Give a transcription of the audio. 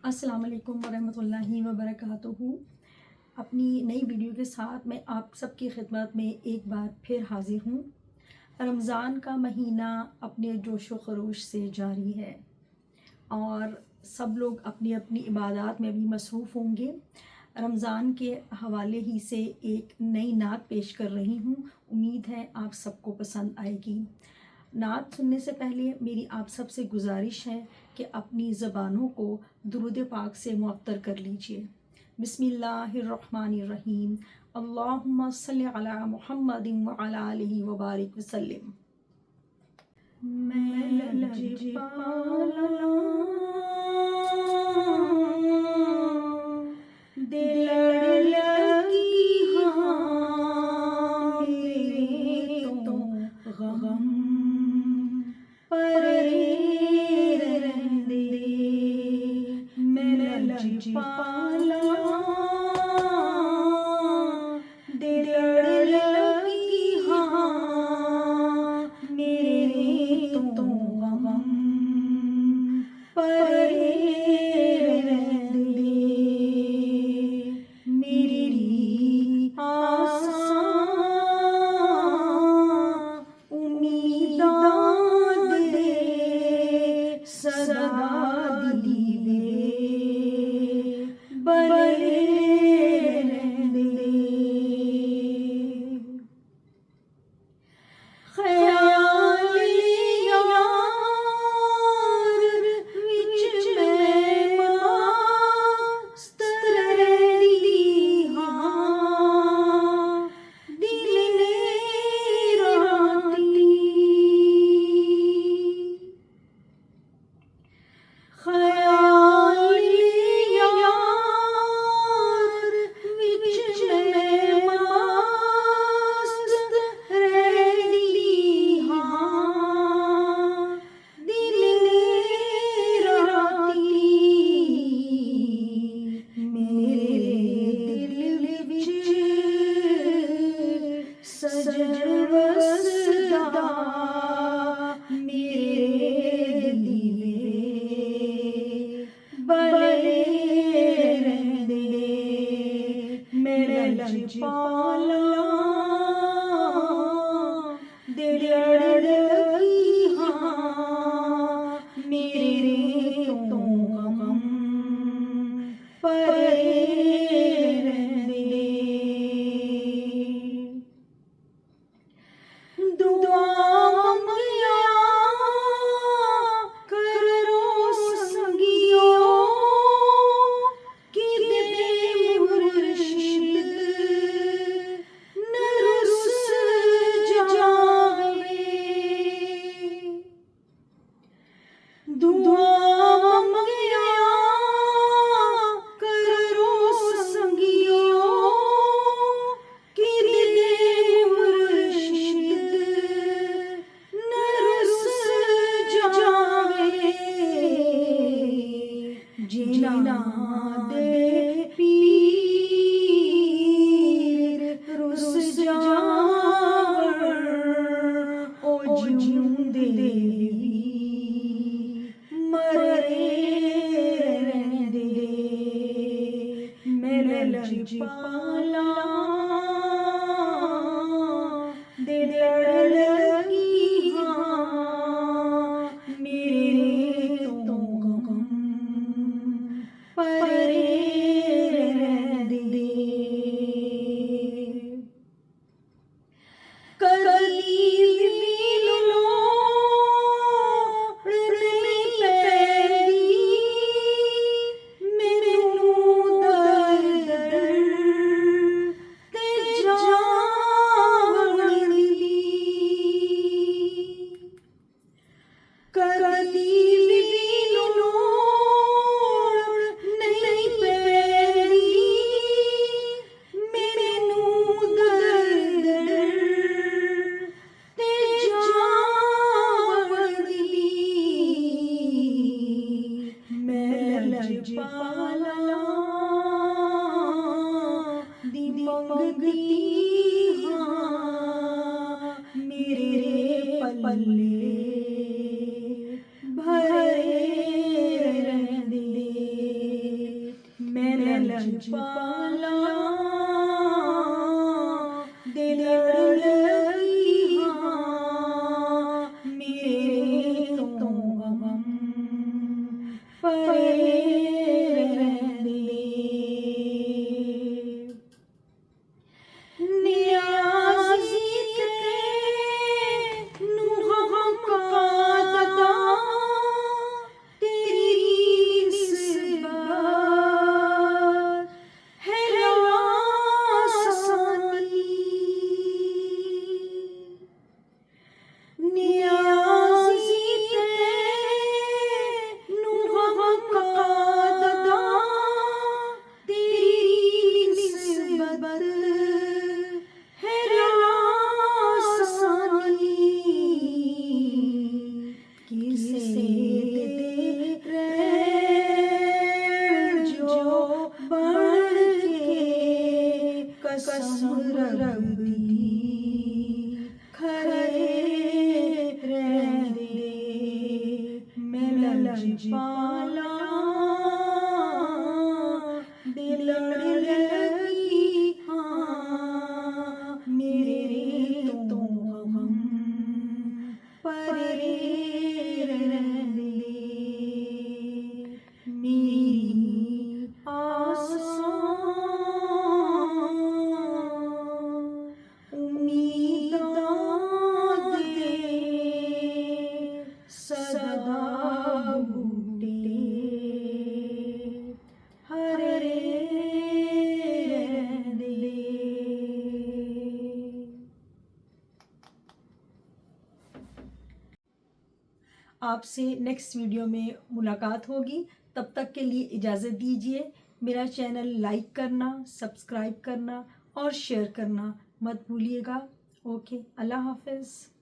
अस्सलाम वालेकुम वरहमतुल्लाहि वबरकातुहू। अपनी नई वीडियो के साथ मैं आप सबकी खिदमत में एक बार फिर हाज़िर हूँ। रमज़ान का महीना अपने जोश व खरोश से जारी है और सब लोग अपनी अपनी इबादत में भी मसरूफ़ होंगे। रमज़ान के हवाले ही से एक नई नात पेश कर रही हूँ, उम्मीद है आप सबको पसंद आएगी। नात सुनने से पहले मेरी आप सब से गुजारिश है कि अपनी ज़बानों को दुरूद पाक से मुअत्तर कर लीजिए। बिस्मिल्लाहिर्रहमानिर्रहीम। अल्लाहुम्मा सल्लि अला मुहम्मदिन व अला आलिहि व बारिक वसल्लिम। मैं लजपाला दिल लगी हाँ मेरे तो गम परे रहंदे। मैं लजपाला दिल लगी हाँ मेरे तो गम परे रहंदे। मेरी आसान उम्मीदां दे रब दी खरे रहंदे मैं लजपाला दिल लगी हाँ मेरे तो हम परे रहंदे मेरी आसां उम्मीदां दे सदा बूटे हरे रहंदे। आपसे नेक्स्ट वीडियो में मुलाकात होगी, तब तक के लिए इजाज़त दीजिए। मेरा चैनल लाइक करना, सब्सक्राइब करना और शेयर करना मत भूलिएगा। ओके, अल्लाह हाफ़िज़।